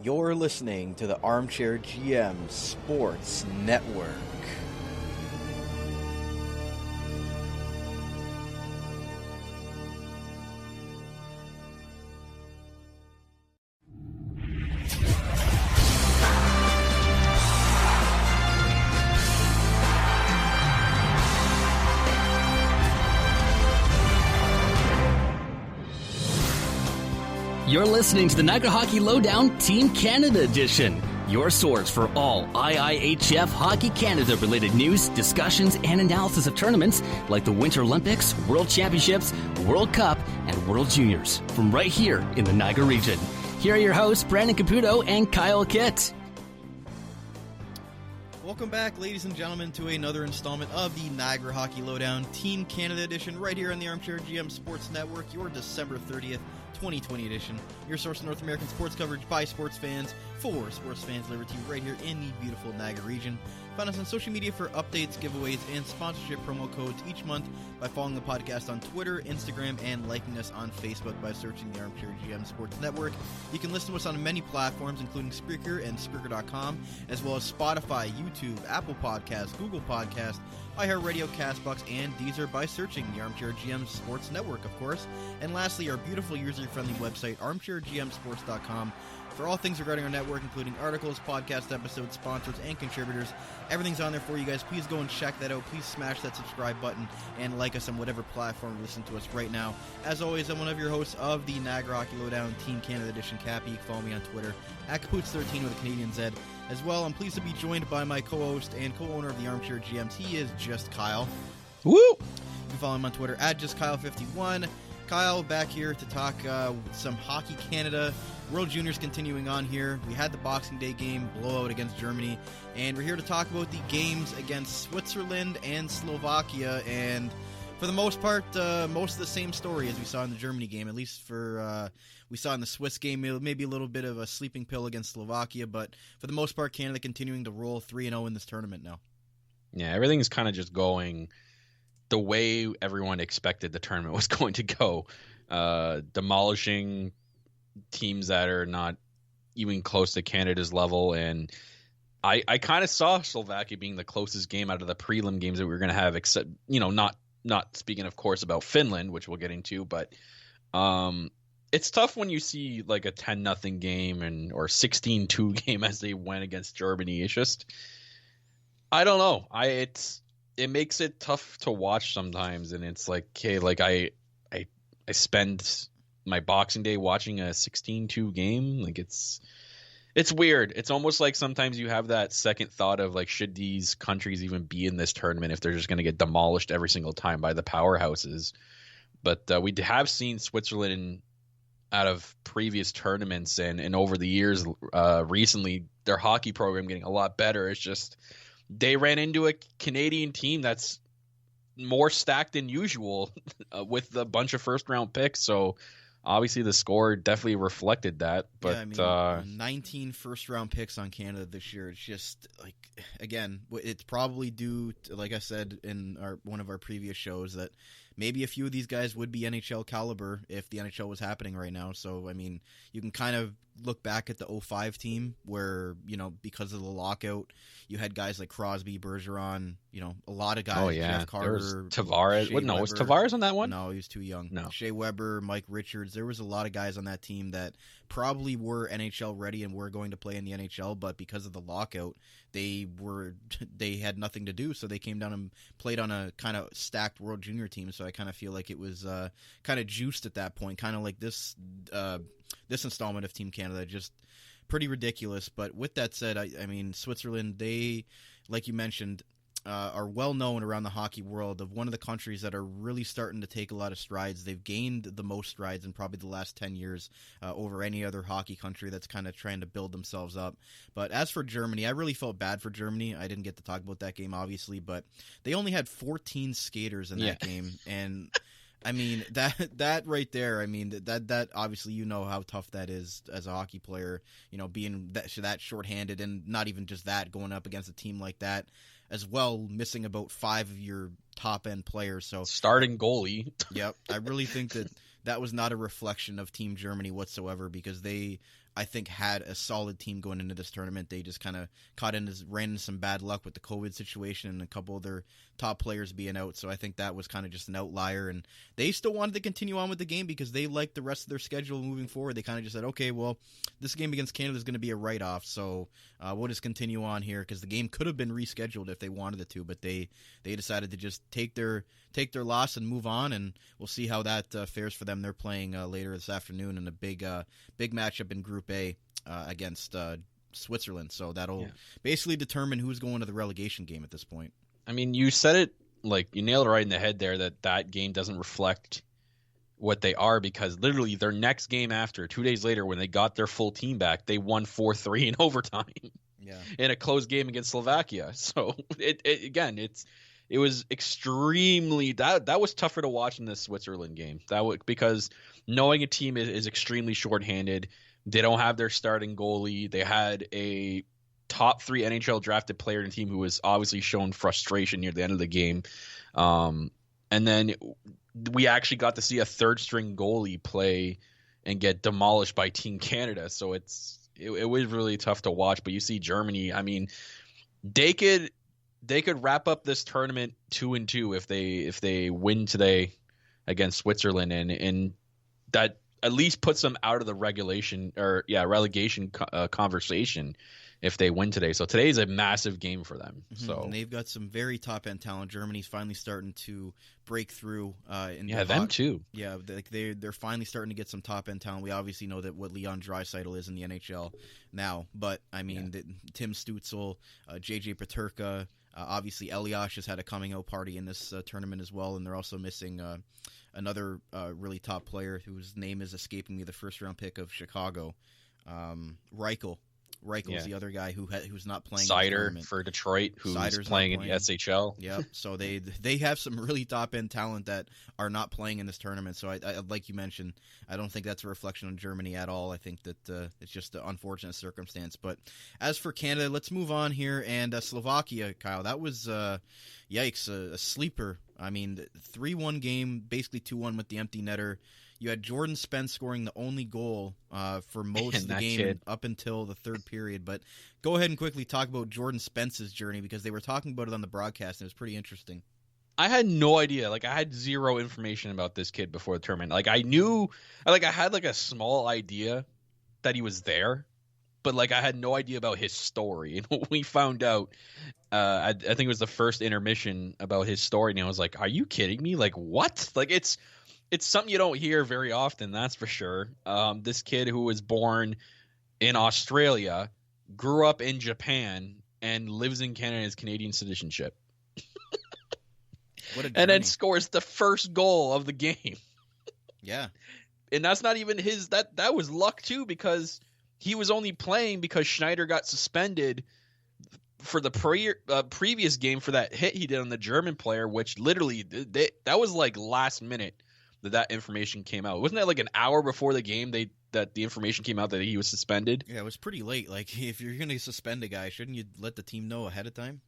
You're listening to the Armchair GM Sports Network. You're listening to the Niagara Hockey Lowdown Team Canada Edition, your source for all IIHF Hockey Canada-related news, discussions, and analysis of tournaments like the Winter Olympics, World Championships, World Cup, and World Juniors from right here in the Niagara region. Here are your hosts, Brandon Caputo and Kyle Kitt. Welcome back, ladies and gentlemen, to another installment of the Niagara Hockey Lowdown Team Canada Edition right here on the Armchair GM Sports Network, your December 30th, 2020 edition. Your source of North American sports coverage by sports fans for sports fans liberty right here in the beautiful Niagara region. Find us on social media for updates, giveaways, and sponsorship promo codes each month by following the podcast on Twitter, Instagram, and liking us on Facebook by searching the Armchair GM Sports Network. You can listen to us on many platforms, including Spreaker and Spreaker.com, as well as Spotify, YouTube, Apple Podcasts, Google Podcasts, iHeartRadio, CastBox, and Deezer by searching the Armchair GM Sports Network, of course. And lastly, our beautiful user-friendly website, armchairgmsports.com, for all things regarding our network, including articles, podcast episodes, sponsors, and contributors. Everything's on there for you guys. Please go and check that out. Please smash that subscribe button and like us on whatever platform you listen to us right now. As always, I'm one of your hosts of the Niagara Hockey Lowdown Team Canada Edition, Cappy. You can follow me on Twitter, at Capoots13 with a Canadian Z. As well, I'm pleased to be joined by my co-host and co-owner of the Armchair GMs. He is Just Kyle. Woo! You can follow him on Twitter, at JustKyle51. Kyle back here to talk some Hockey Canada. World Juniors continuing on here. We had the Boxing Day game blowout against Germany, and we're here to talk about the games against Switzerland and Slovakia, and for the most part, most of the same story as we saw in the Germany game, at least for we saw in the Swiss game, maybe a little bit of a sleeping pill against Slovakia, but for the most part, Canada continuing to roll 3-0 in this tournament now. Yeah, everything's kind of just going the way everyone expected the tournament was going to go, demolishing teams that are not even close to Canada's level. And I kind of saw Slovakia being the closest game out of the prelim games that we were going to have, except, not speaking, of course, about Finland, which we'll get into, but it's tough when you see like a 10-0 game or 16-2 game as they went against Germany. It's just, I don't know. It makes it tough to watch sometimes, and it's like, okay, like I spend my Boxing Day watching a 16-2 game. Like it's weird. It's almost like sometimes you have that second thought of like, should these countries even be in this tournament if they're just going to get demolished every single time by the powerhouses? But we have seen Switzerland out of previous tournaments and over the years recently, their hockey program getting a lot better. It's just they ran into a Canadian team that's more stacked than usual with a bunch of first-round picks. So obviously the score definitely reflected that. But yeah, 19 first-round picks on Canada this year. It's just, like, again, it's probably due to, like I said in one of our previous shows, that maybe a few of these guys would be NHL caliber if the NHL was happening right now. So, I mean, you can kind of look back at the 05 team where, because of the lockout, you had guys like Crosby, Bergeron, a lot of guys. Oh, yeah. Jeff Carter. Tavares. Was Tavares on that one? No, he was too young. No. Shea Weber, Mike Richards. There was a lot of guys on that team that probably were NHL ready and were going to play in the NHL, but because of the lockout, they had nothing to do, so they came down and played on a kind of stacked World Junior team. So I kind of feel like it was kind of juiced at that point, kind of like this installment of Team Canada, just pretty ridiculous. But with that said, I mean, Switzerland, they, like you mentioned, are well known around the hockey world of one of the countries that are really starting to take a lot of strides. They've gained the most strides in probably the last 10 years over any other hockey country that's kind of trying to build themselves up. But as for Germany, I really felt bad for Germany. I didn't get to talk about that game, obviously, but they only had 14 skaters in that game. And I mean, that right there, I mean, that obviously, how tough that is as a hockey player, being that shorthanded, and not even just that, going up against a team like that as well, missing about 5 of your top-end players. So starting goalie. Yep. I really think that was not a reflection of Team Germany whatsoever, because they I think, had a solid team going into this tournament. They just kind of ran into some bad luck with the COVID situation and a couple of their top players being out. So I think that was kind of just an outlier. And they still wanted to continue on with the game because they liked the rest of their schedule moving forward. They kind of just said, okay, well, this game against Canada is going to be a write-off, so we'll just continue on here, because the game could have been rescheduled if they wanted it to, but they decided to just take their loss and move on, and we'll see how that fares for them. They're playing later this afternoon in a big matchup in Group A against Switzerland, so that'll basically determine who's going to the relegation game at this point. I mean, you said it, like, you nailed it right in the head there, that game doesn't reflect what they are, because literally their next game after, 2 days later, when they got their full team back, they won 4-3 in overtime. Yeah. In a close game against Slovakia. So it was extremely that was tougher to watch in the Switzerland game. Because knowing a team is extremely shorthanded, they don't have their starting goalie. They had a top 3 NHL drafted player in the team who was obviously showing frustration near the end of the game. And then we actually got to see a third string goalie play and get demolished by Team Canada. So it was really tough to watch. But you see Germany, I mean, they could wrap up this tournament 2-2 if they win today against Switzerland, and that at least puts them out of the relegation conversation if they win today. So today is a massive game for them. Mm-hmm. So and they've got some very top end talent. Germany's finally starting to break through. Them too. Yeah, they're finally starting to get some top end talent. We obviously know that what Leon Draisaitl is in the NHL now, but I mean, Tim Stützle, JJ Peterka, obviously Elias has had a coming out party in this tournament as well, and they're also missing another really top player whose name is escaping me, the first round pick of Chicago, Reichel. Reichel's the other guy who's not playing. Cider for Detroit, who's playing in the SHL. Yeah, so they have some really top end talent that are not playing in this tournament. So I like you mentioned, I don't think that's a reflection on Germany at all. I think that it's just an unfortunate circumstance. But as for Canada, let's move on here. And Slovakia, Kyle, that was yikes, a sleeper. I mean, 3-1 game, basically 2-1 with the empty netter. You had Jordan Spence scoring the only goal for most of the game up until the third period. But go ahead and quickly talk about Jordan Spence's journey, because they were talking about it on the broadcast, and it was pretty interesting. I had no idea. Like, I had zero information about this kid before the tournament. Like, I had like a small idea that he was there, but like I had no idea about his story. And when we found out, I think it was the first intermission about his story, and I was like, "Are you kidding me? Like, what? Like, it's something you don't hear very often, that's for sure." This kid who was born in Australia, grew up in Japan, and lives in Canada, has Canadian citizenship. What a journey. And then scores the first goal of the game. Yeah. And that's not even his – that was luck too, because he was only playing because Schneider got suspended for the previous game for that hit he did on the German player, which literally that was like last minute that information came out. Wasn't that like an hour before the game that the information came out that he was suspended? Yeah, it was pretty late. Like, if you're going to suspend a guy, shouldn't you let the team know ahead of time?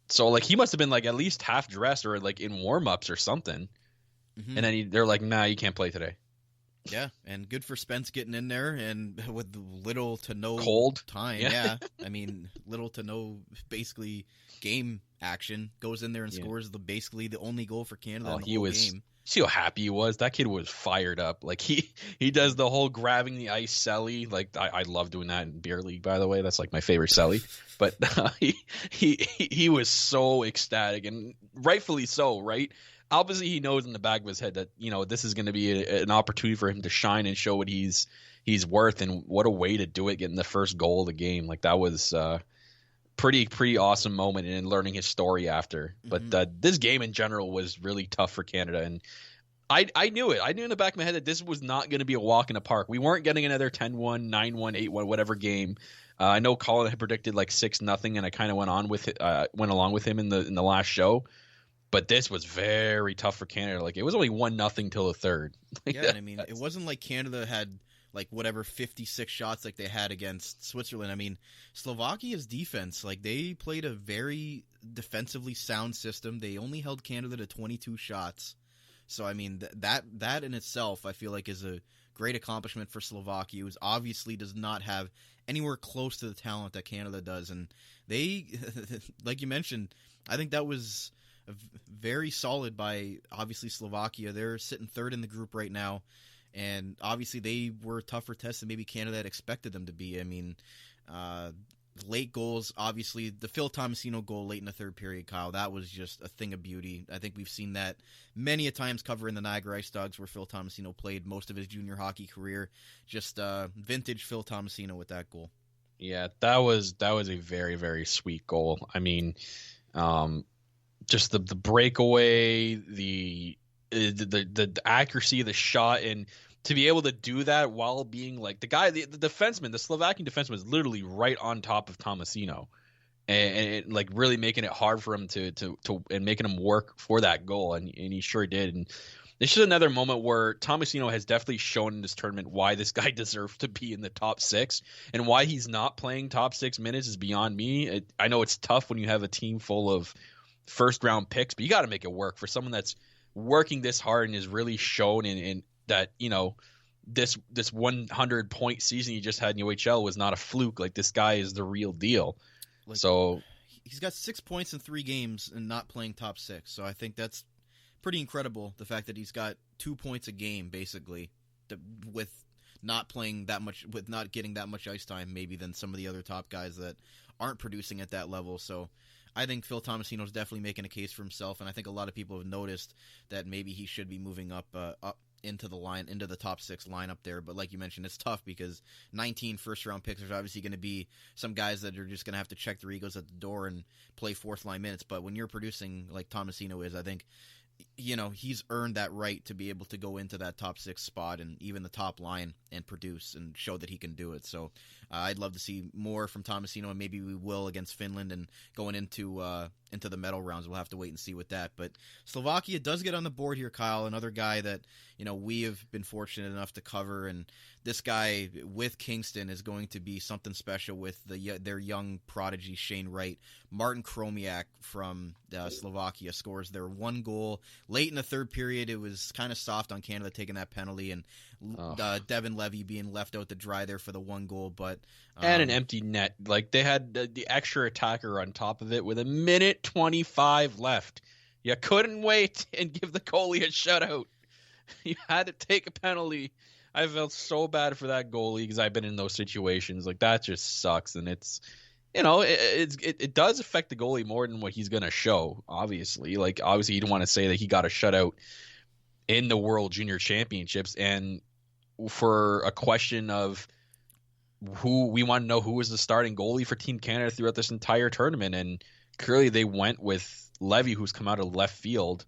So, like, he must have been, like, at least half dressed or, like, in warm-ups or something. Mm-hmm. And then they're like, nah, you can't play today. Yeah, and good for Spence getting in there, and with little to no cold time. Yeah. I mean, little to no, basically, game action. Goes in there and scores basically the only goal for Canada in the whole game. See how happy he was? That kid was fired up. Like, he does the whole grabbing the ice celly. Like, I love doing that in beer league, by the way. That's like my favorite celly. But he was so ecstatic, and rightfully so, right? Obviously, he knows in the back of his head that, you know, this is going to be an opportunity for him to shine and show what he's worth, and what a way to do it, getting the first goal of the game. Like, that was pretty awesome moment, and learning his story after. Mm-hmm. But this game in general was really tough for Canada, and I knew it. I knew in the back of my head that this was not going to be a walk in the park. We weren't getting another 10-1, 9-1, 8-1, whatever game. I know Colin had predicted like 6-0, and I kind of went along with him in the last show. But this was very tough for Canada. Like, it was only 1-0 till the third. Yeah, and I mean, it wasn't like Canada had like whatever 56 shots like they had against Switzerland. I mean, Slovakia's defense, like, they played a very defensively sound system. They only held Canada to 22 shots. So I mean, that in itself, I feel like, is a great accomplishment for Slovakia, who obviously does not have anywhere close to the talent that Canada does. And they, like you mentioned, I think that was very solid by, obviously, Slovakia. They're sitting third in the group right now, and obviously they were a tougher test than maybe Canada had expected them to be. I mean, late goals, obviously, the Phil Thomasino goal late in the third period, Kyle, that was just a thing of beauty. I think we've seen that many a times covering the Niagara Ice Dogs, where Phil Thomasino played most of his junior hockey career. Just vintage Phil Thomasino with that goal. Yeah, that was a very, very sweet goal. I mean, just the breakaway, the accuracy of the shot, and to be able to do that while being like the defenseman, the Slovakian defenseman was literally right on top of Thomasino, and like really making it hard for him to and making him work for that goal, and he sure did. And this is another moment where Thomasino has definitely shown in this tournament why this guy deserves to be in the top six, and why he's not playing top 6 minutes is beyond me. I know it's tough when you have a team full of first round picks, but you got to make it work for someone that's working this hard and is really shown in that, you know, this 100-point season he just had in UHL was not a fluke. Like, this guy is the real deal. Like, so he's got 6 points in 3 games and not playing top 6. So I think that's pretty incredible. The fact that he's got 2 points a game, basically, with not playing that much, with not getting that much ice time, maybe, than some of the other top guys that aren't producing at that level. So I think Phil Thomasino is definitely making a case for himself, and I think a lot of people have noticed that maybe he should be moving up into the top 6 lineup there. But like you mentioned, it's tough because 19 first-round picks, there's obviously going to be some guys that are just going to have to check their egos at the door and play fourth-line minutes. But when you're producing like Thomasino is, I think, you know, he's earned that right to be able to go into that top 6 spot and even the top line and produce and show that he can do it. So I'd love to see more from Thomasino, and maybe we will against Finland and going into the medal rounds. We'll have to wait and see with that. But Slovakia does get on the board here, Kyle, another guy that, you know, we have been fortunate enough to cover, and this guy with Kingston is going to be something special with their young prodigy Shane Wright. Martin Kromiak from Slovakia scores their 1 goal late in the third period. It was kind of soft on Canada taking that penalty, and Devin Levy being left out to dry there for the 1 goal. But and an empty net. Like, they had the extra attacker on top of it with 1:25 left. You couldn't wait and give the goalie a shutout. You had to take a penalty. I felt so bad for that goalie because I've been in those situations. Like, that just sucks, and it's, you know, it does affect the goalie more than what he's going to show, obviously. Like, obviously, you don't want to say that he got a shutout in the World Junior Championships, and for a question of we want to know who was the starting goalie for Team Canada throughout this entire tournament, and clearly they went with Levy, who's come out of left field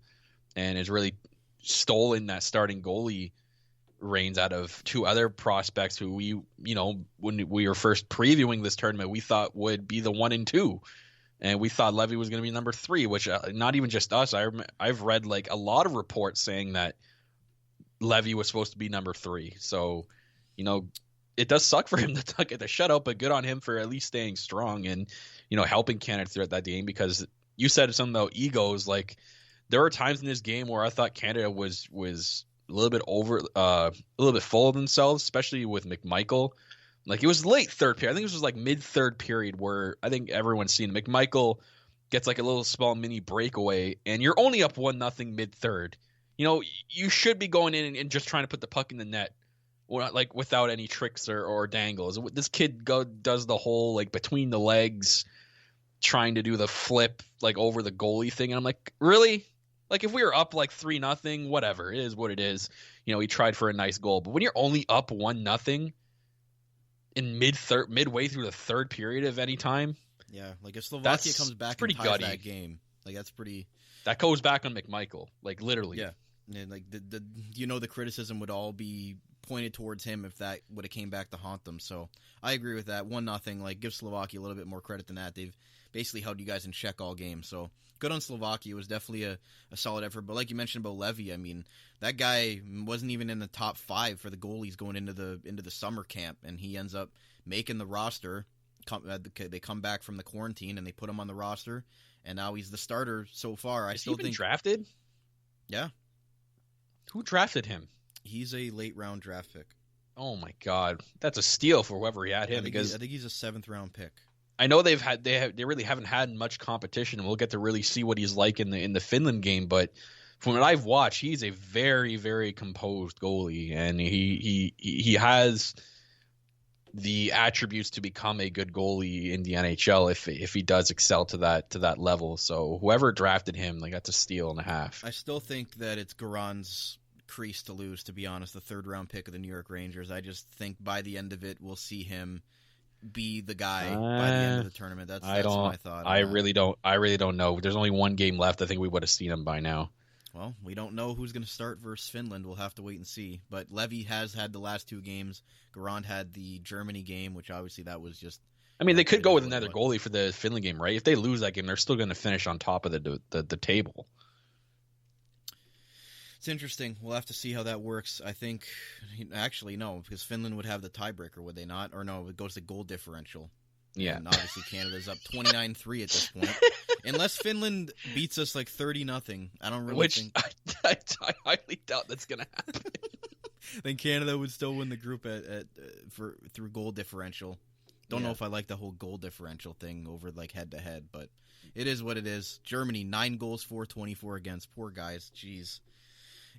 and has really stolen that starting goalie reins out of 2 other prospects who we, you know, when we were first previewing this tournament, we thought would be the 1 and 2, and we thought Levy was going to be number 3, which not even just us. I've read like a lot of reports saying that Levy was supposed to be number 3. So, you know, it does suck for him to get the shutout, but good on him for at least staying strong and, you know, helping Canada throughout that game, because you said something about egos. Like, there were times in this game where I thought Canada was a little bit a little bit full of themselves, especially with McMichael. Like, it was late third period. I think this was like mid-third period where I think everyone's seen McMichael gets like a little small mini breakaway, and you're only up 1-0 mid-third. You know, you should be going in and just trying to put the puck in the net, like without any tricks or dangles. This kid does the whole like between the legs, trying to do the flip like over the goalie thing, and I'm like, really? Like, if we were up like 3-0, whatever, it is what it is. You know, he tried for a nice goal, but when you're only up 1-0 in midway through the third period of any time, yeah, like if Slovakia comes back and ties that game, like that goes back on McMichael, like literally. Yeah, and like the criticism would all be pointed towards him if that would have came back to haunt them. So I agree with that. 1-0, like, give Slovakia a little bit more credit than that. They've basically held you guys in check all game. So good on Slovakia. It was definitely a solid effort. But like you mentioned about Levy, I mean, that guy wasn't even in the top 5 for the goalies going into the summer camp, and he ends up making the roster. They come back from the quarantine and they put him on the roster, and now he's the starter so far. Is he even drafted? Yeah. Who drafted him? He's a late round draft pick. Oh my God, that's a steal for whoever he had him, I because think he's a 7th round pick. I know they really haven't had much competition, and we'll get to really see what he's like in the Finland game. But from what I've watched, he's a very, very composed goalie, and he has the attributes to become a good goalie in the NHL if he does excel to that level. So whoever drafted him, like, that's a steal and a half. I still think that it's Garon's crease to lose, to be honest, the 3rd round pick of the New York Rangers. I just think by the end of it, we'll see him be the guy by the end of the tournament. That's my thought. I really don't know. There's only one game left. I think we would have seen him by now. Well, we don't know who's going to start versus Finland. We'll have to wait and see. But Levy has had the last 2 games. Garand had the Germany game, which obviously that was just... I mean, they could go with another goalie for the Finland game, right? If they lose that game, they're still going to finish on top of the table. It's interesting. We'll have to see how that works. I think... Actually, no, because Finland would have the tiebreaker, would they not? Or no, it goes to goal differential. Yeah. And obviously Canada's up 29-3 at this point. Unless Finland beats us like 30-0. I don't really think... I highly doubt that's going to happen. Then Canada would still win the group through goal differential. Don't know if I like the whole goal differential thing over like head-to-head, but it is what it is. Germany, 9 goals for, 24 against. Poor guys. Jeez.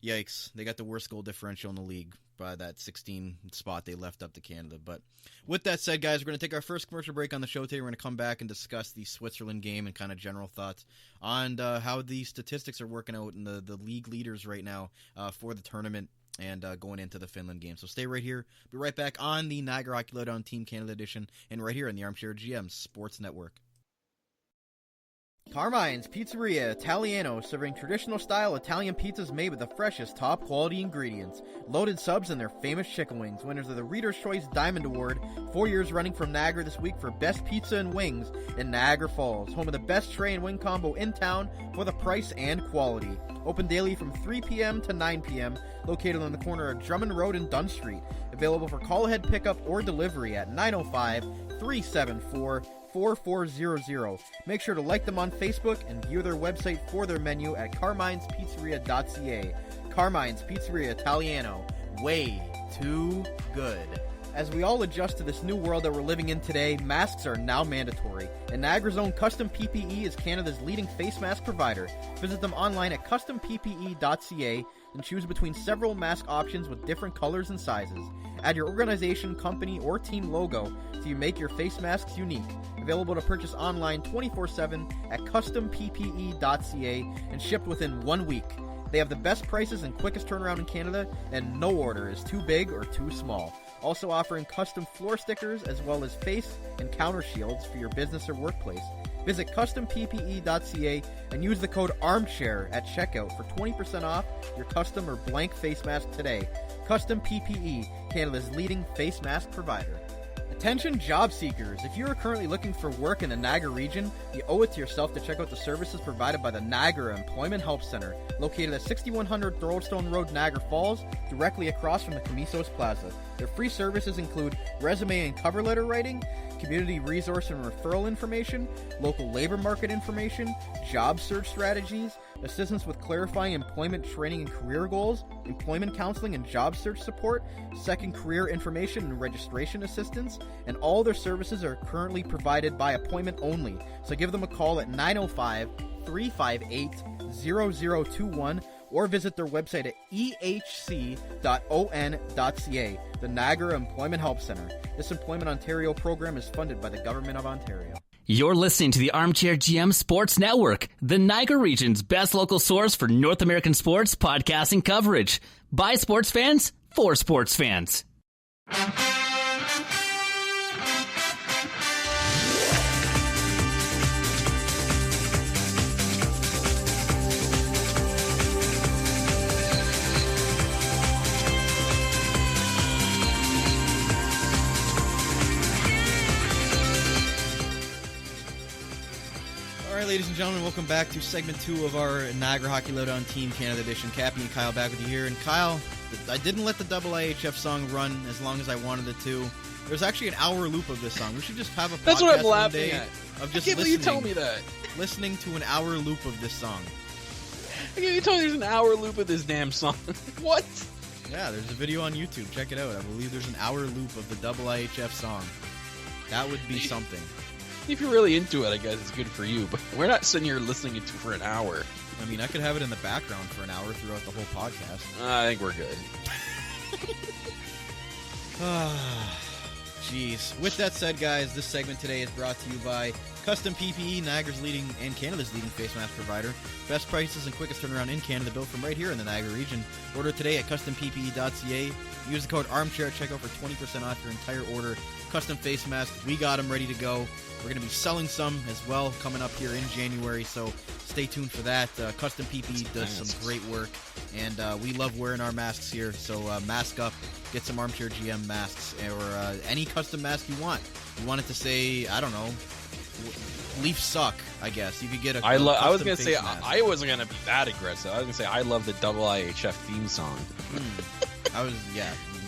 Yikes. They got the worst goal differential in the league by that 16 spot they left up to Canada. But with that said, guys, we're going to take our first commercial break on the show today. We're going to come back and discuss the Switzerland game and kind of general thoughts on how the statistics are working out and the league leaders right now for the tournament and going into the Finland game. So stay right here. Be right back on the Niagara Hockey Lowdown Team Canada edition and right here on the Armchair GM Sports Network. Carmine's Pizzeria Italiano, serving traditional-style Italian pizzas made with the freshest, top-quality ingredients. Loaded subs and their famous chicken wings. Winners of the Reader's Choice Diamond Award, 4 years running from Niagara this week for Best Pizza and Wings in Niagara Falls. Home of the best tray and wing combo in town for the price and quality. Open daily from 3 p.m. to 9 p.m., located on the corner of Drummond Road and Dunn Street. Available for call-ahead pickup or delivery at 905-374-4400. Make sure to like them on Facebook and view their website for their menu at carminespizzeria.ca. Carmine's Pizzeria Italiano. Way too good. As we all adjust to this new world that we're living in today, masks are now mandatory, and Niagara's own Custom PPE is Canada's leading face mask provider. Visit them online at customppe.ca and choose between several mask options with different colors and sizes. Add your organization, company, or team logo so you make your face masks unique. Available to purchase online 24/7 at customppe.ca and shipped within 1 week. They have the best prices and quickest turnaround in Canada, and no order is too big or too small. Also offering custom floor stickers as well as face and counter shields for your business or workplace. Visit customppe.ca and use the code ARMCHAIR at checkout for 20% off your custom or blank face mask today. Custom PPE, Canada's leading face mask provider. Attention job seekers, if you are currently looking for work in the Niagara region, you owe it to yourself to check out the services provided by the Niagara Employment Help Center, located at 6100 Thoroldstone Road, Niagara Falls, directly across from the Camisos Plaza. Their free services include resume and cover letter writing, community resource and referral information, local labor market information, job search strategies, assistance with clarifying employment training and career goals, employment counseling and job search support, second career information and registration assistance, and all their services are currently provided by appointment only. So give them a call at 905-358-0021 or visit their website at ehc.on.ca, the Niagara Employment Help Center. This Employment Ontario program is funded by the Government of Ontario. You're listening to the Armchair GM Sports Network, the Niagara region's best local source for North American sports podcasting coverage. By sports fans, for sports fans. Ladies and gentlemen, welcome back to segment 2 of our Niagara Hockey Lowdown Team Canada edition. Cappy and Kyle back with you here. And Kyle, I didn't let the IIHF song run as long as I wanted it to. There's actually an hour loop of this song. We should just have a podcast That's what I'm one laughing day at. of just I can't believe you told me that. listening to an hour loop of this song. I can't believe you told me there's an hour loop of this damn song. What? Yeah, there's a video on YouTube. Check it out. I believe there's an hour loop of the IIHF song. That would be something. If you're really into it, I guess it's good for you. But we're not sitting here listening to it for an hour. I mean, I could have it in the background for an hour throughout the whole podcast. I think we're good. Jeez. With that said, guys, this segment today is brought to you by Custom PPE, Niagara's leading and Canada's leading face mask provider. Best prices and quickest turnaround in Canada, built from right here in the Niagara region. Order today at customppe.ca. Use the code Armchair at checkout for 20% off your entire order. Custom face masks, we got them ready to go. We're going to be selling some as well coming up here in January, so stay tuned for that. Custom PPE does some great work, and we love wearing our masks here, so mask up. Get some Armchair GM masks, or any custom mask you want. You want it to say, I don't know, Leafs suck, I guess. You could get a I was going to say, mask. I wasn't going to be that aggressive. I was going to say, I love the IIHF theme song.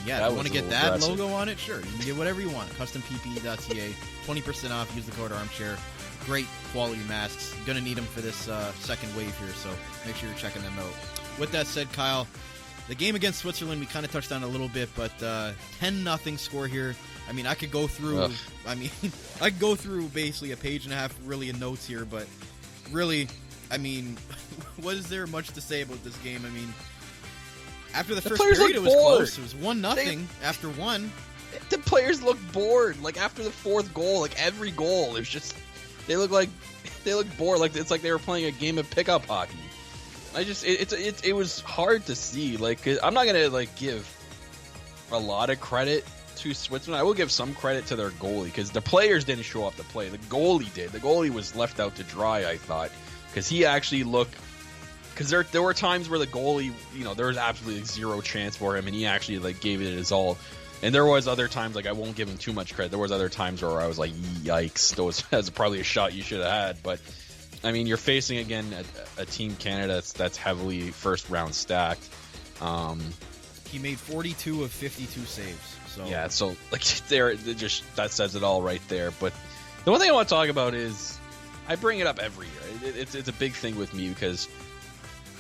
Yeah, you want to get that aggressive logo on it? Sure. You can get whatever you want. CustomPPE.ca. 20% off. Use the code Armchair. Great quality masks. Going to need them for this second wave here, so make sure you're checking them out. With that said, Kyle, the game against Switzerland, we kind of touched on a little bit, but 10-0 score here. I mean, I could go through. I could go through basically a page and a half, really, of notes here. But really, I mean, what is there much to say about this game? I mean, after the first period, it was close. It was 1-0 after one. The players looked bored. Like after the fourth goal, like every goal, it was just they look bored. Like it's like they were playing a game of pickup hockey. It was hard to see. Like I'm not gonna give a lot of credit to Switzerland. I will give some credit to their goalie because the players didn't show up to play. The goalie did. The goalie was left out to dry, I thought, because he actually looked. Because there were times where the goalie, there was absolutely zero chance for him, and he actually gave it his all. And there was other times, I won't give him too much credit. There was other times where I was like, yikes, that's probably a shot you should have had. But I mean, you're facing again a Team Canada that's heavily first round stacked. He made 42 of 52 saves. So yeah, so that says it all right there. But the one thing I want to talk about is I bring it up every year. It's a big thing with me because.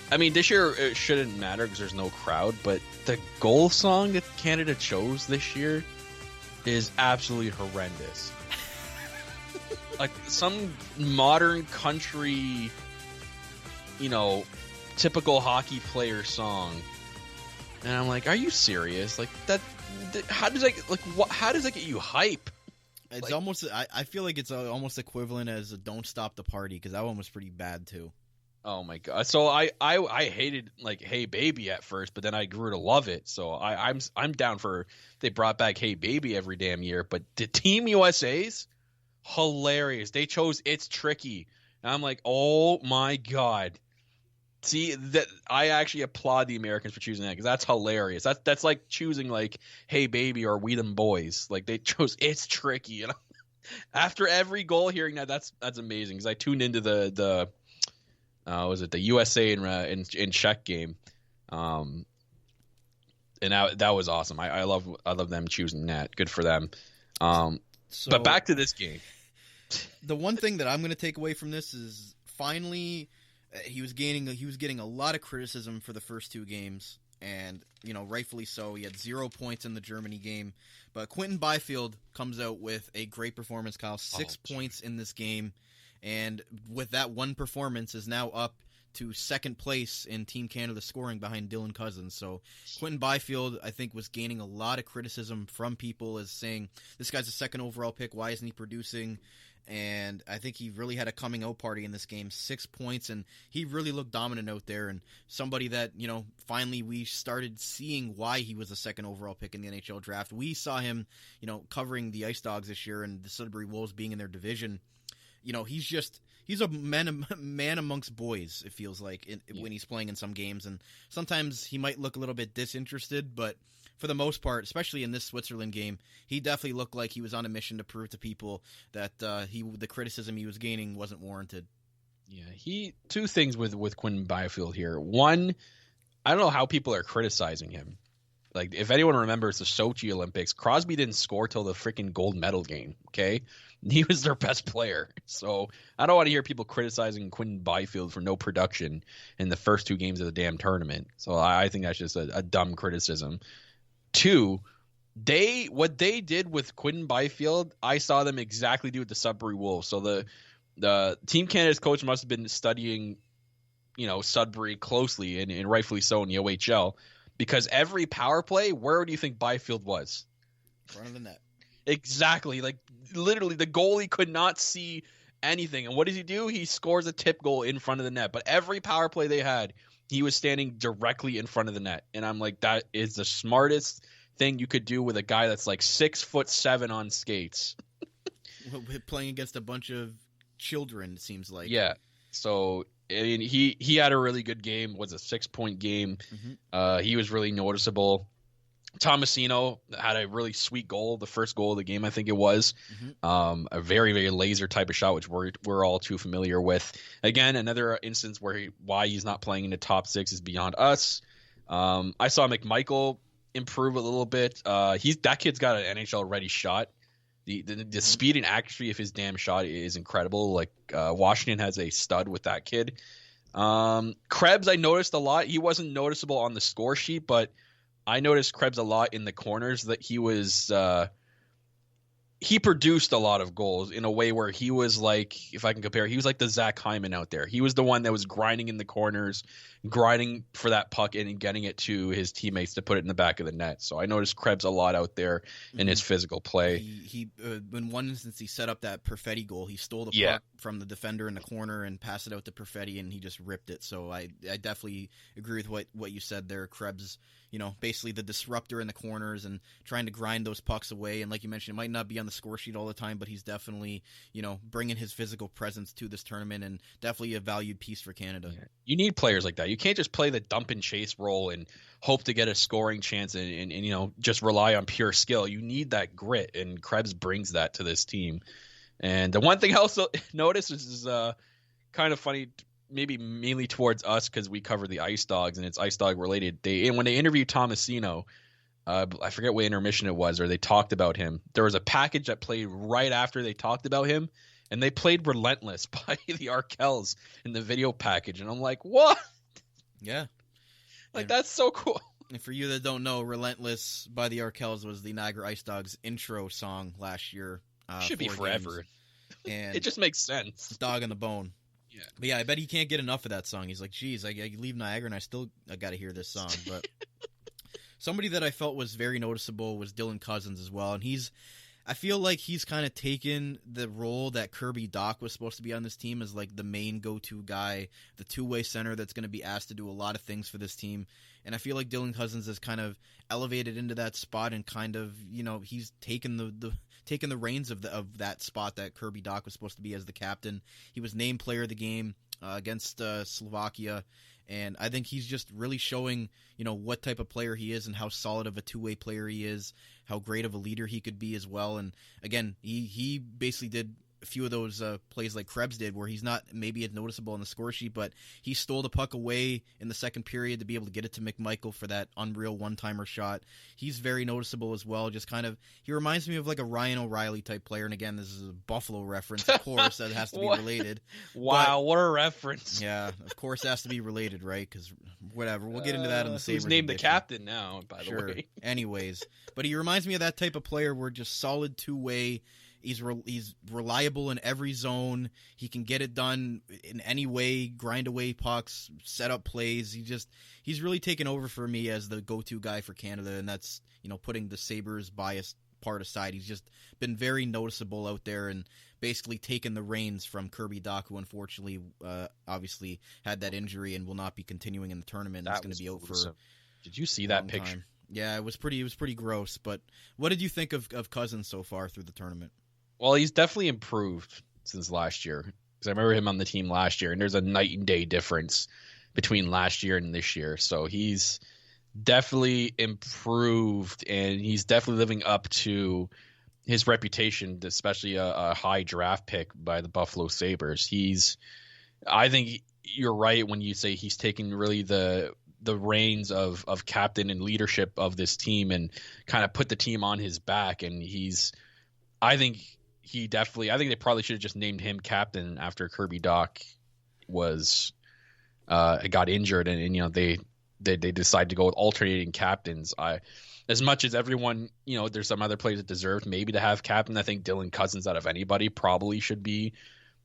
I mean, this year it shouldn't matter because there's no crowd, but the goal song that Canada chose this year is absolutely horrendous. Like some modern country, typical hockey player song, and I'm like, are you serious? Like that? How does that get you hype? It's almost. I feel like it's almost equivalent as a "Don't Stop the Party" because that one was pretty bad too. Oh my god! So I hated "Hey Baby" at first, but then I grew to love it. So I'm down for they brought back "Hey Baby" every damn year. But the Team USA's hilarious. They chose "It's Tricky," and I'm like, oh my god! See that I actually applaud the Americans for choosing that because that's hilarious. That's like choosing "Hey Baby" or "We Them Boys." Like they chose "It's Tricky," and after every goal, hearing that's amazing because I tuned into the was it the USA in Czech game, and that was awesome. I love them choosing that. Good for them. But back to this game. The one thing that I'm going to take away from this is finally he was getting a lot of criticism for the first two games, and rightfully so. He had 0 points in the Germany game, but Quinton Byfield comes out with a great performance. Kyle, 6 points in this game. And with that one performance is now up to second place in Team Canada scoring behind Dylan Cousins. So Quinton Byfield, I think, was gaining a lot of criticism from people as saying, this guy's a second overall pick, why isn't he producing? And I think he really had a coming out party in this game, 6 points, and he really looked dominant out there. And somebody that, finally we started seeing why he was a second overall pick in the NHL draft. We saw him, covering the Ice Dogs this year and the Sudbury Wolves being in their division. He's a man amongst boys, it feels like, when he's playing in some games. And sometimes he might look a little bit disinterested, but for the most part, especially in this Switzerland game, he definitely looked like he was on a mission to prove to people that the criticism he was gaining wasn't warranted. Yeah, two things with Quinton Byfield here. One, I don't know how people are criticizing him. Like, if anyone remembers the Sochi Olympics, Crosby didn't score till the freaking gold medal game, okay? He was their best player. So I don't want to hear people criticizing Quinton Byfield for no production in the first 2 games of the damn tournament. So I think that's just a dumb criticism. 2, what they did with Quinton Byfield, I saw them exactly do with the Sudbury Wolves. So the Team Canada's coach must have been studying, Sudbury closely, and rightfully so, in the OHL, because every power play, where do you think Byfield was? In front of the net. Exactly. Like, literally, the goalie could not see anything. And what does he do? He scores a tip goal in front of the net. But every power play they had, he was standing directly in front of the net. And I'm like, that is the smartest thing you could do with a guy that's like 6'7" on skates. Playing against a bunch of children, it seems like. Yeah. So, I mean, he had a really good game. It was a 6-point game. Mm-hmm. He was really noticeable. Thomasino had a really sweet goal, the first goal of the game, I think it was. Mm-hmm. A very, very laser type of shot, which we're all too familiar with. Again, another instance where why he's not playing in the top 6 is beyond us. I saw McMichael improve a little bit. That kid's got an NHL-ready shot. The speed and accuracy of his damn shot is incredible. Like, Washington has a stud with that kid. Krebs, I noticed a lot. He wasn't noticeable on the score sheet, but I noticed Krebs a lot in the corners, that he produced a lot of goals in a way where he was like, if I can compare, he was like the Zach Hyman out there. He was the one that was grinding in the corners, grinding for that puck and getting it to his teammates to put it in the back of the net. So I noticed Krebs a lot out there in his physical play. He in one instance, he set up that Perfetti goal. He stole the puck from the defender in the corner and passed it out to Perfetti, and he just ripped it. So I definitely agree with what you said there. Krebs, basically the disruptor in the corners and trying to grind those pucks away. And like you mentioned, it might not be on the score sheet all the time, but he's definitely, bringing his physical presence to this tournament, and definitely a valued piece for Canada. You need players like that. You can't just play the dump and chase role and hope to get a scoring chance and just rely on pure skill. You need that grit, and Krebs brings that to this team. And the one thing I also noticed is kind of funny, maybe mainly towards us because we cover the Ice Dogs and it's Ice Dog related. When they interviewed Thomasino, I forget what intermission it was, or they talked about him. There was a package that played right after they talked about him, and they played Relentless by the Arkells in the video package. And I'm like, what? Yeah. That's so cool. And for you that don't know, Relentless by the Arkells was the Niagara Ice Dogs intro song last year. Should be forever. And it just makes sense. Dog on the Bone. Yeah. But yeah, I bet he can't get enough of that song. He's like, geez, I leave Niagara and I got to hear this song. But somebody that I felt was very noticeable was Dylan Cousins as well. And I feel like he's kind of taken the role that Kirby Dach was supposed to be on this team as like the main go-to guy, the two-way center that's going to be asked to do a lot of things for this team. And I feel like Dylan Cousins has kind of elevated into that spot and kind of, he's taken the reins of that spot that Kirby Dach was supposed to be as the captain. He was named player of the game against Slovakia. And I think he's just really showing, what type of player he is and how solid of a two-way player he is, how great of a leader he could be as well. And again, he basically did a few of those plays like Krebs did, where he's not maybe as noticeable on the score sheet, but he stole the puck away in the second period to be able to get it to McMichael for that unreal one-timer shot. He's very noticeable as well. Just kind of, he reminds me of like a Ryan O'Reilly type player. And again, this is a Buffalo reference, of course, that has to be related. Wow, what a reference. Yeah, of course it has to be related, right? Because whatever, we'll get into that on the Sabres. He's named the captain now, by the way. Anyways, but he reminds me of that type of player where just solid two-way. He's reliable in every zone. He can get it done in any way, grind away pucks, set up plays. He's really taken over for me as the go-to guy for Canada, and that's, putting the Sabres bias part aside. He's just been very noticeable out there and basically taken the reins from Kirby Dach, who unfortunately obviously had that injury and will not be continuing in the tournament. He's going to be out for. Did you see that picture? Time. Yeah, it was pretty gross. But what did you think of Cousins so far through the tournament? Well, he's definitely improved since last year, because I remember him on the team last year, and there's a night and day difference between last year and this year. So he's definitely improved, and he's definitely living up to his reputation, especially a high draft pick by the Buffalo Sabres. I think you're right when you say he's taking really the the reins of captain and leadership of this team and kind of put the team on his back. And I think they probably should have just named him captain after Kirby Doc got injured, and they decided to go with alternating captains. As much as everyone, there's some other players that deserve maybe to have captain. I think Dylan Cousins, out of anybody, probably should be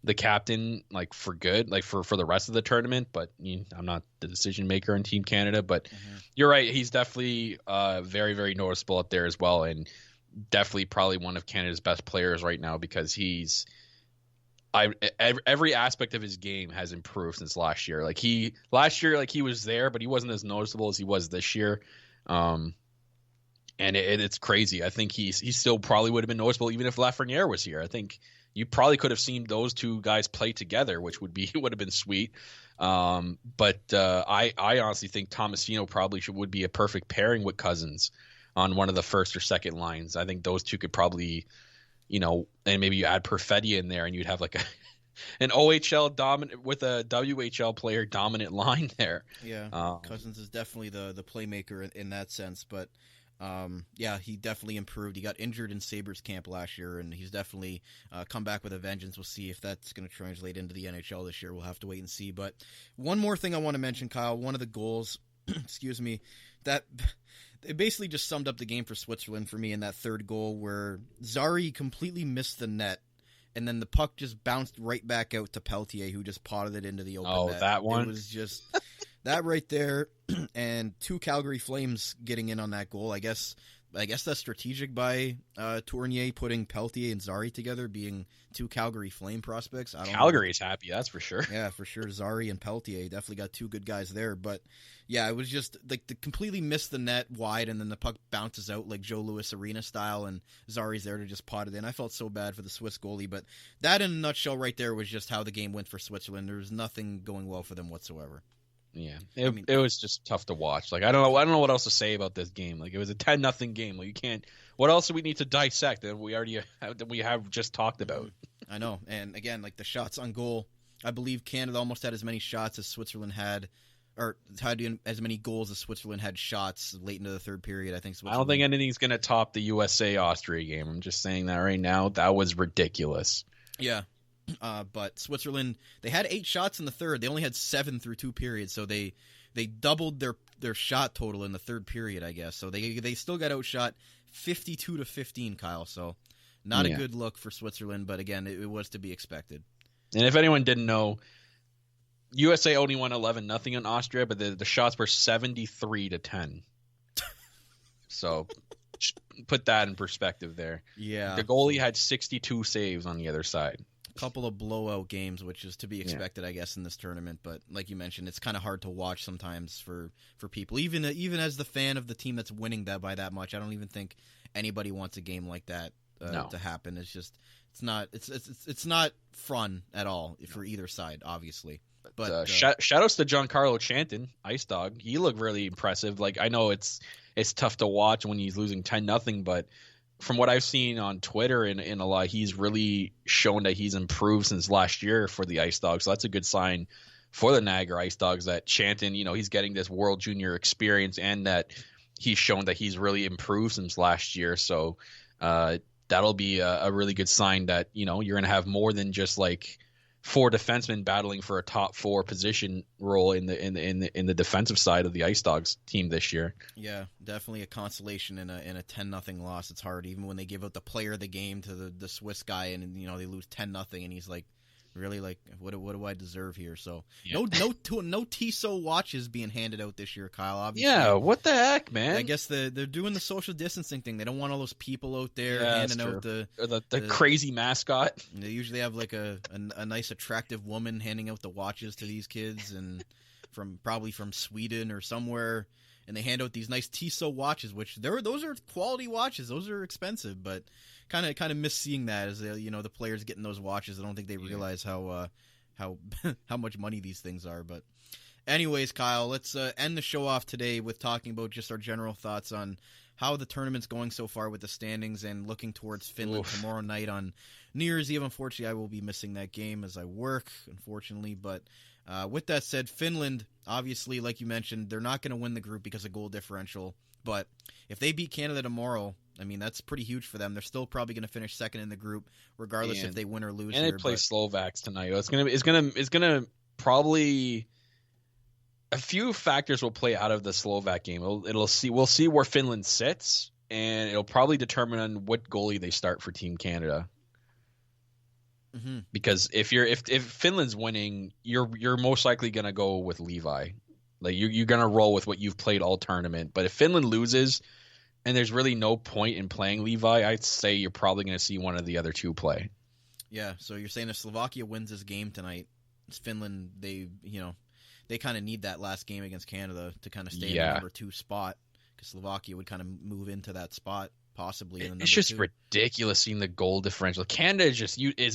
the captain, like for good, like for the rest of the tournament. But I'm not the decision maker on Team Canada. But You're right, he's definitely very, very noticeable out there as well, and definitely probably one of Canada's best players right now, because every aspect of his game has improved since last year. Last year he was there, but he wasn't as noticeable as he was this year. And it's crazy. I think he still probably would have been noticeable even if Lafreniere was here. I think you probably could have seen those two guys play together, which would have been sweet. But I honestly think Thomasino probably would be a perfect pairing with Cousins on one of the first or second lines. I think those two could probably, and maybe you add Perfetti in there and you'd have like an OHL dominant with a WHL player dominant line there. Yeah, Cousins is definitely the playmaker in that sense, but he definitely improved. He got injured in Sabres camp last year, and he's definitely come back with a vengeance. We'll see if that's going to translate into the NHL this year. We'll have to wait and see. But one more thing I want to mention, Kyle, one of the goals, excuse me, that it basically just summed up the game for Switzerland for me in that third goal, where Zari completely missed the net, and then the puck just bounced right back out to Peltier, who just potted it into the open net. Oh, that one? It was just that right there, and two Calgary Flames getting in on that goal. I guess that's strategic by Tournier, putting Peltier and Zari together, being two Calgary Flame prospects. Calgary's happy, that's for sure. Yeah, for sure. Zari and Peltier definitely got two good guys there. But yeah, it was just like they completely missed the net wide, and then the puck bounces out like Joe Louis Arena style, and Zari's there to just pot it in. I felt so bad for the Swiss goalie, but that in a nutshell right there was just how the game went for Switzerland. There was nothing going well for them whatsoever. Yeah, it was just tough to watch. Like I don't know what else to say about this game. Like it was a 10-0 game. Like you can't. What else do we need to dissect that we have just talked about? I know, and again, like the shots on goal, I believe Canada almost had as many shots as Switzerland had, or had as many goals as Switzerland had shots late into the third period. I don't think anything's gonna top the USA-Austria game. I'm just saying that right now. That was ridiculous. Yeah. But Switzerland, they had 8 shots in the third. They only had 7 through 2 periods, so they doubled their shot total in the third period, I guess. So they still got outshot 52-15, Kyle. So not a good look for Switzerland, but again, it was to be expected. And if anyone didn't know, USA only won 11-0 in Austria, but the shots were 73-10. So put that in perspective there. Yeah. The goalie had 62 saves on the other side. Couple of blowout games, which is to be expected, I guess, in this tournament. But like you mentioned, it's kind of hard to watch sometimes for people. Even as the fan of the team that's winning that by that much, I don't even think anybody wants a game like that to happen. It's just it's not fun at all for either side, obviously. But shout-outs to Giancarlo Chanton, Ice Dog. He looked really impressive. Like I know it's tough to watch when he's losing 10-0, but from what I've seen on Twitter and a lot, he's really shown that he's improved since last year for the Ice Dogs. So that's a good sign for the Niagara Ice Dogs that Chanton, he's getting this World Junior experience and that he's shown that he's really improved since last year. So that'll be a really good sign that, you're going to have more than just like 4 defensemen battling for a top 4 position role in the defensive side of the Ice Dogs team this year. Yeah, definitely a consolation in a 10-0 loss. It's hard, even when they give out the player of the game to the Swiss guy, and they lose 10-0, and he's like, really, like, what do I deserve here? So no Tissot watches being handed out this year, Kyle. Obviously, yeah, what the heck, man? I guess they're doing the social distancing thing. They don't want all those people out there handing out the crazy mascot. They usually have like a nice attractive woman handing out the watches to these kids, and probably from Sweden or somewhere. And they hand out these nice Tissot watches, which those are quality watches. Those are expensive, but kind of miss seeing that as the players getting those watches. I don't think they realize how much money these things are. But anyways, Kyle, let's end the show off today with talking about just our general thoughts on how the tournament's going so far with the standings and looking towards Finland tomorrow night on New Year's Eve, unfortunately, I will be missing that game as I work, unfortunately. But with that said, Finland, obviously, like you mentioned, they're not going to win the group because of goal differential. But if they beat Canada tomorrow, I mean, that's pretty huge for them. They're still probably going to finish second in the group, regardless if they win or lose. And they play Slovaks tonight. It's gonna probably a few factors will play out of the Slovak game. We'll see where Finland sits, and it'll probably determine on what goalie they start for Team Canada. Mm-hmm. Because if Finland's winning, you're most likely gonna go with Levi. Like you're gonna roll with what you've played all tournament. But if Finland loses, and there's really no point in playing Levi, I'd say you're probably gonna see one of the other two play. Yeah. So you're saying if Slovakia wins this game tonight, it's Finland. They kind of need that last game against Canada to kind of stay in the number 2 spot, because Slovakia would kind of move into that spot possibly. It's just ridiculous seeing the goal differential. Canada is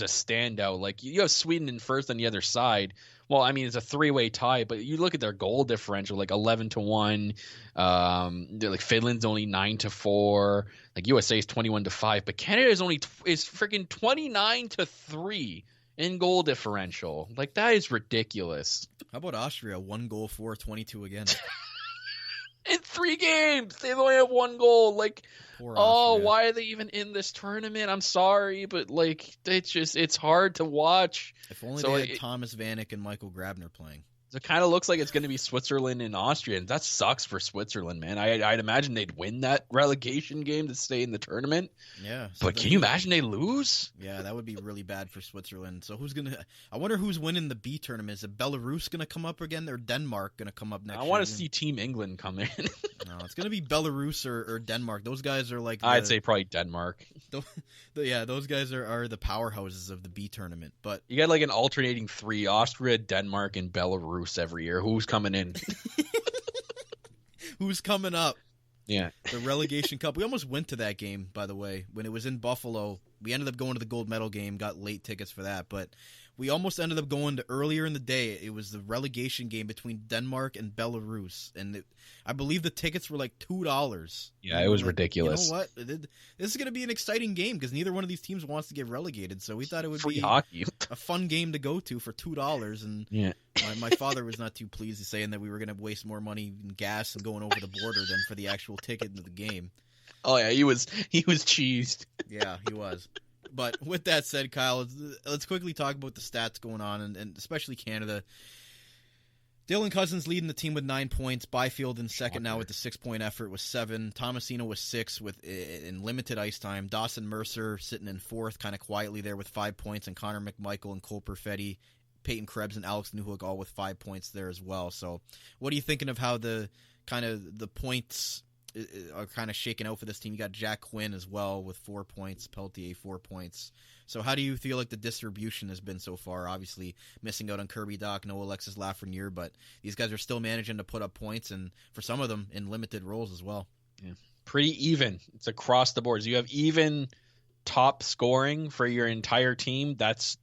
a standout. Like you have Sweden in first on the other side. Well, I mean, it's a 3-way tie, but you look at their goal differential, like 11-1. Like Finland's only 9-4. Like USA is 21-5, but Canada is freaking 29-3 in goal differential. Like that is ridiculous. How about Austria? 1 goal for 22 again. In 3 games, they've only have 1 goal. Like, why are they even in this tournament? I'm sorry, but like, it's hard to watch. If only they had Thomas Vanek and Michael Grabner playing. It kind of looks like it's going to be Switzerland and Austria, and that sucks for Switzerland, man. I'd imagine they'd win that relegation game to stay in the tournament. Yeah. But can you imagine they lose? Yeah, that would be really bad for Switzerland. So I wonder who's winning the B tournament. Is it Belarus going to come up again, or Denmark going to come up next year? I want to see Team England come in. No, it's going to be Belarus or Denmark. Those guys are like... I'd say probably Denmark. Those guys are the powerhouses of the B tournament. But you got like an alternating 3, Austria, Denmark, and Belarus every year. Who's coming in? Who's coming up? Yeah. The Relegation Cup. We almost went to that game, by the way, when it was in Buffalo. We ended up going to the gold medal game, got late tickets for that, but we almost ended up going to earlier in the day. It was the relegation game between Denmark and Belarus, and I believe the tickets were like $2. Yeah, it was ridiculous. You know what? This is going to be an exciting game because neither one of these teams wants to get relegated, so we thought it would be hockey. A fun game to go to for $2, and yeah. My father was not too pleased, saying that we were going to waste more money in gas and going over the border than for the actual ticket into the game. Oh yeah, he was cheesed. Yeah, he was. But with that said, Kyle, let's quickly talk about the stats going on, and especially Canada. Dylan Cousins leading the team with 9 points. Byfield in second now with the 6-point effort with 7. Thomasino with 6 in limited ice time. Dawson Mercer sitting in fourth, kind of quietly there with 5 points, and Connor McMichael and Cole Perfetti, Peyton Krebs and Alex Newhook all with 5 points there as well. So, what are you thinking of how the points are kind of shaken out for this team? You got Jack Quinn as well with 4 points, Peltier 4 points. So how do you feel like the distribution has been so far? Obviously missing out on Kirby Doc, no Alexis Lafreniere, but these guys are still managing to put up points, and for some of them in limited roles as well. Yeah, pretty even. It's across the boards. You have even top scoring for your entire team. That's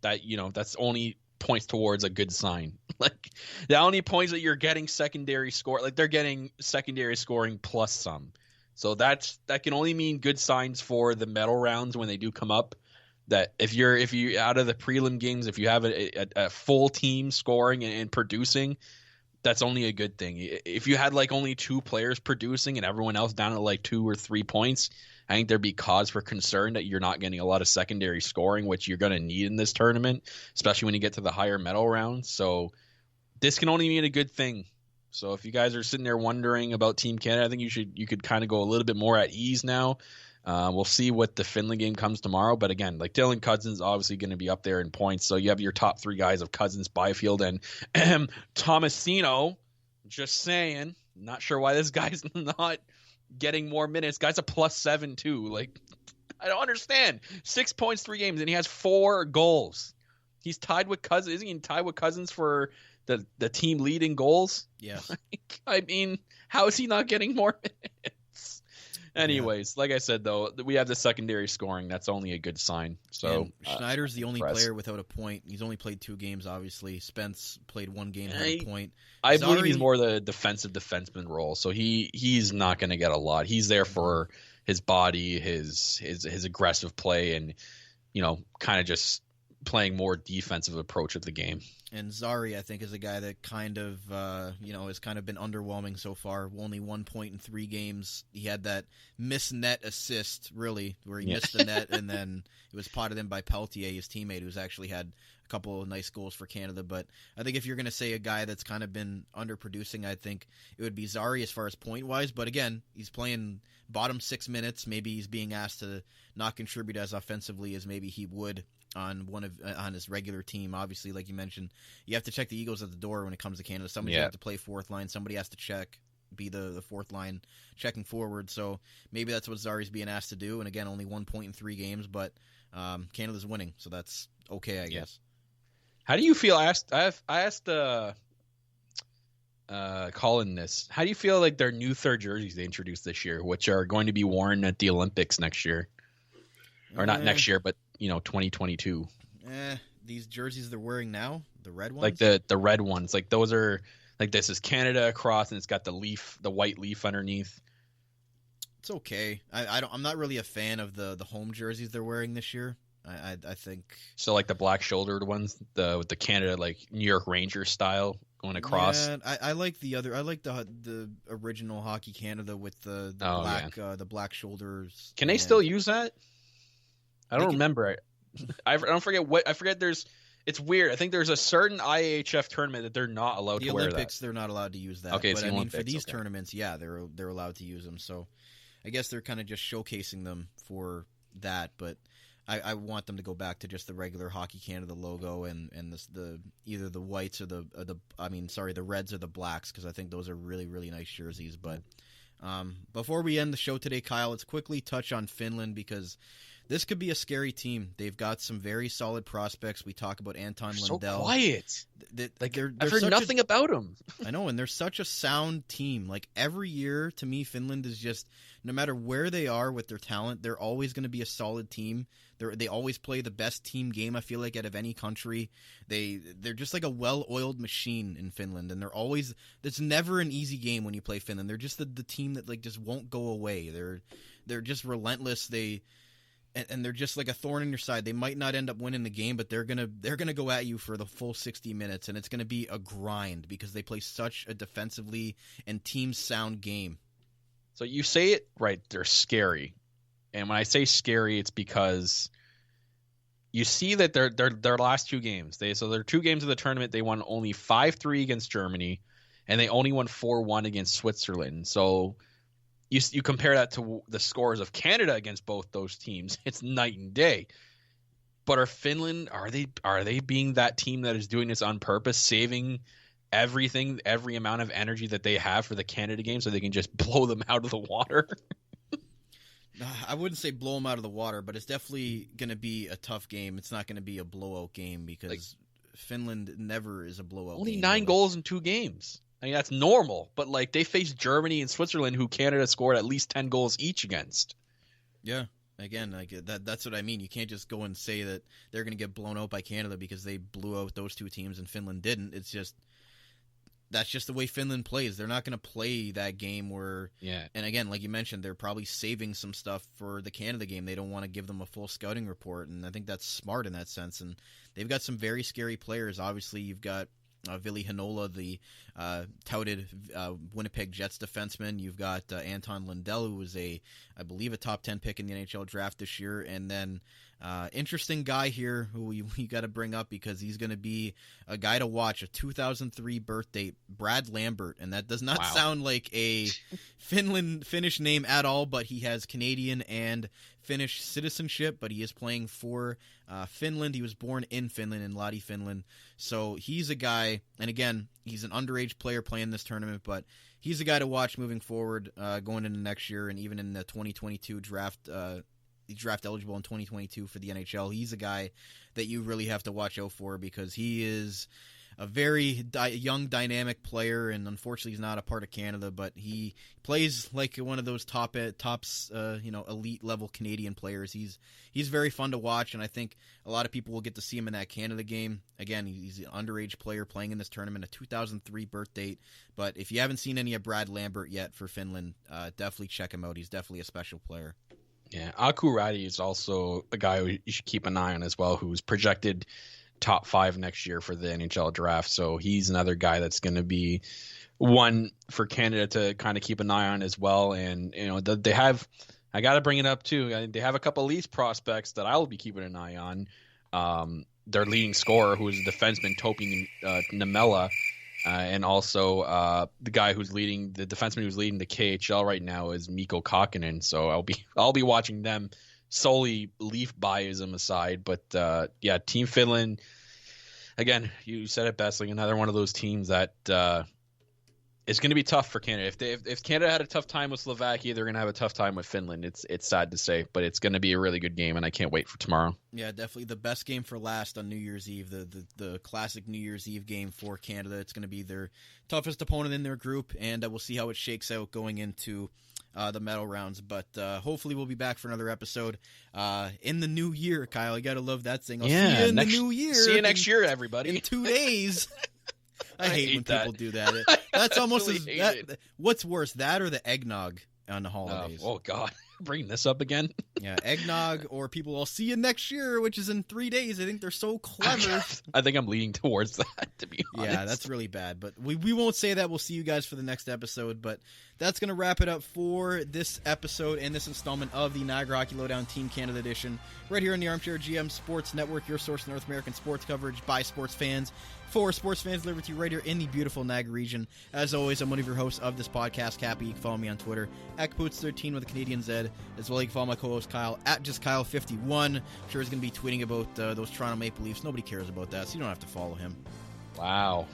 only points towards a good sign. Like the only points that you're getting secondary score, like they're getting secondary scoring plus some. So that can only mean good signs for the medal rounds when they do come up. That if you out of the prelim games, if you have a full team scoring and producing, that's only a good thing. If you had like only 2 players producing and everyone else down at like 2 or 3 points, I think there'd be cause for concern that you're not getting a lot of secondary scoring, which you're going to need in this tournament, especially when you get to the higher medal rounds. So this can only mean a good thing. So if you guys are sitting there wondering about Team Canada, I think you could kind of go a little bit more at ease now. We'll see what the Finland game comes tomorrow. But again, like Dylan Cousins is obviously going to be up there in points. So you have your top 3 guys of Cousins, Byfield, and Thomasino. Just saying. Not sure why this guy's not getting more minutes. Guy's a +7 too. Like, I don't understand. 6 points, 3 games, and he has 4 goals. He's tied with Cousins. Isn't he tied with Cousins for the team leading goals? Yes. Like, I mean, how is he not getting more minutes? Anyways, like I said, though, we have the secondary scoring. That's only a good sign. So Schneider's the only player without a point. He's only played 2 games, obviously. Spence played 1 game, had a point. I believe he's more the defensive defenseman role, so he's not going to get a lot. He's there for his body, his aggressive play, and kind of just playing more defensive approach of the game. And Zari, I think, is a guy that kind of, has kind of been underwhelming so far. Only 1 point in 3 games. He had that missed net assist, really, where he missed the net, and then it was potted in by Peltier, his teammate, who's actually had a couple of nice goals for Canada. But I think if you're going to say a guy that's kind of been underproducing, I think it would be Zari as far as point-wise. But again, he's playing bottom 6 minutes. Maybe he's being asked to not contribute as offensively as maybe he would on his regular team. Obviously, like you mentioned, you have to check the Eagles at the door when it comes to Canada. Somebody's got to play fourth line. Somebody has to be the fourth line checking forward. So maybe that's what Zari's being asked to do. And again, only 1 point in 3 games, but Canada's winning, so that's okay, I guess. How do you feel? I asked Colin this. How do you feel like their new third jerseys they introduced this year, which are going to be worn at the Olympics next year, or not next year, but 2022? These jerseys they're wearing now, the red ones, like the red ones, like those are like, this is Canada across, and it's got the white leaf underneath. It's okay. I'm not really a fan of the home jerseys they're wearing this year. I think so, like the black shouldered ones, with the Canada, like New York Rangers style going across. Yeah, I like the other. I like the original Hockey Canada with the black shoulders. Can they still use that? I don't remember. I don't forget what I forget. It's weird. I think there's a certain IIHF tournament that they're not allowed to wear that. The Olympics, they're not allowed to use that. Okay, but I mean, for these tournaments, yeah, they're allowed to use them. So I guess they're kind of just showcasing them for that. But I want them to go back to just the regular Hockey Canada logo and either the whites or the reds or the blacks, because I think those are really, really nice jerseys. But before we end the show today, Kyle, let's quickly touch on Finland, because this could be a scary team. They've got some very solid prospects. We talk about Anton Lundell. So quiet. I've heard nothing about him. I know, and they're such a sound team. Like, every year, to me, Finland is just, no matter where they are with their talent, they're always going to be a solid team. They always play the best team game, I feel like, out of any country. They're just like a well-oiled machine in Finland, and it's never an easy game when you play Finland. They're just the team that just won't go away. They're just relentless. And they're just like a thorn in your side. They might not end up winning the game, but they're gonna go at you for the full 60 minutes, and it's gonna be a grind because they play such a defensively and team sound game. So you say it right, they're scary. And when I say scary, it's because you see that their last 2 games. Their 2 games of the tournament, they won only 5-3 against Germany, and they only won 4-1 against Switzerland. So you compare that to the scores of Canada against both those teams, it's night and day. But are they being that team that is doing this on purpose, saving every amount of energy that they have for the Canada game so they can just blow them out of the water? I wouldn't say blow them out of the water, but it's definitely going to be a tough game. It's not going to be a blowout game, because Finland never is a blowout only game. 9 goals in 2 games. I mean, that's normal, but they faced Germany and Switzerland, who Canada scored at least 10 goals each against. Yeah, again, that's what I mean. You can't just go and say that they're going to get blown out by Canada because they blew out those 2 teams and Finland didn't. It's just, that's just the way Finland plays. They're not going to play that game where, and again, like you mentioned, they're probably saving some stuff for the Canada game. They don't want to give them a full scouting report, and I think that's smart in that sense. And they've got some very scary players. Obviously, you've got Ville Heinola, the touted Winnipeg Jets defenseman. You've got Anton Lundell, who was I believe a top 10 pick in the NHL draft this year. And then interesting guy here who we got to bring up because he's going to be a guy to watch, a 2003 birth date, Brad Lambert. And that does not sound like a Finnish name at all, but he has Canadian and Finnish citizenship, but he is playing for Finland. He was born in Finland, in Lahti, Finland. So he's a guy, and again, he's an underage player playing this tournament, but he's a guy to watch moving forward, going into next year, and even in the 2022 draft. He's draft eligible in 2022 for the NHL. He's a guy that you really have to watch out for because he is a very young, dynamic player, and unfortunately he's not a part of Canada, but he plays like one of those tops, elite level Canadian players. He's very fun to watch, and I think a lot of people will get to see him in that Canada game. Again, he's an underage player playing in this tournament, a 2003 birth date, but if you haven't seen any of Brad Lambert yet for Finland, definitely check him out. He's definitely a special player. Yeah, Akurati is also a guy who you should keep an eye on as well, who's projected top 5 next year for the NHL draft. So he's another guy that's going to be one for Canada to kind of keep an eye on as well. And, they have, I got to bring it up too, they have a couple of Leafs prospects that I'll be keeping an eye on. Their leading scorer, who is a defenseman, Topi Namela, and also the defenseman who's leading the KHL right now is Mikko Kakkonen. So I'll be watching them solely, Leaf biasm aside. But Team Finland, again, you said it best, like another one of those teams that it's going to be tough for Canada. If Canada had a tough time with Slovakia, they're going to have a tough time with Finland. It's sad to say, but it's going to be a really good game, and I can't wait for tomorrow. Yeah, definitely the best game for last on New Year's Eve, the classic New Year's Eve game for Canada. It's going to be their toughest opponent in their group, and we'll see how it shakes out going into the medal rounds. But hopefully we'll be back for another episode in the new year, Kyle. You got to love that thing. I'll see you in the new year. See you next year, everybody. In 2 days. I hate when people do that. That's almost what's worse, that or the eggnog on the holidays? Oh, God. Bringing this up again? Yeah, eggnog, or people will see you next year, which is in 3 days. I think they're so clever. I think I'm leaning towards that, to be honest. Yeah, that's really bad. But we won't say that. We'll see you guys for the next episode. But that's going to wrap it up for this episode and this installment of the Niagara Hockey Lowdown Team Canada edition. Right here on the Armchair GM Sports Network, your source of North American sports coverage by sports fans, for sports fans, delivered to you right here in the beautiful Niagara region. As always, I'm one of your hosts of this podcast, Cappy. You can follow me on Twitter at Kapoots13 with a Canadian Z. As well, you can follow my co-host Kyle at JustKyle51. Sure, he's going to be tweeting about those Toronto Maple Leafs. Nobody cares about that, so you don't have to follow him. Wow.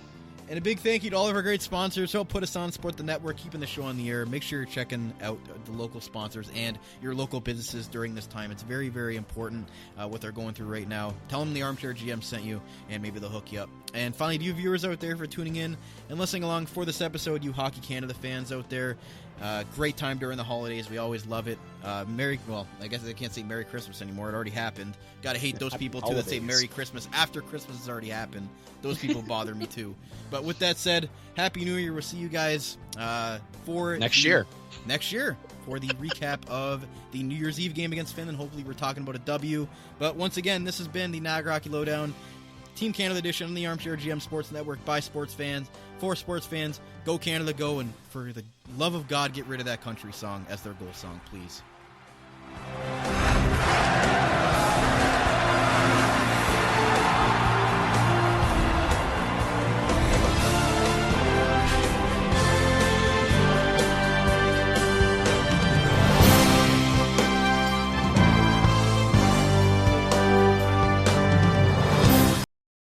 And a big thank you to all of our great sponsors who help put us on, support the network, keeping the show on the air. Make sure you're checking out the local sponsors and your local businesses during this time. It's very, very important what they're going through right now. Tell them the Armchair GM sent you, and maybe they'll hook you up. And finally, to you viewers out there for tuning in and listening along for this episode, you Hockey Canada fans out there, great time during the holidays. We always love it. I guess I can't say Merry Christmas anymore. It already happened. Gotta hate those people, too, that say Merry Christmas after Christmas has already happened. Those people bother me, too. But with that said, Happy New Year. We'll see you guys for next year for the recap of the New Year's Eve game against Finland. Hopefully we're talking about a W. But once again, this has been the Niagara Hockey Lowdown Team Canada edition on the Armchair GM Sports Network by sports fans, for sports fans. Go Canada, go, and for the love of God, get rid of that country song as their goal song, please.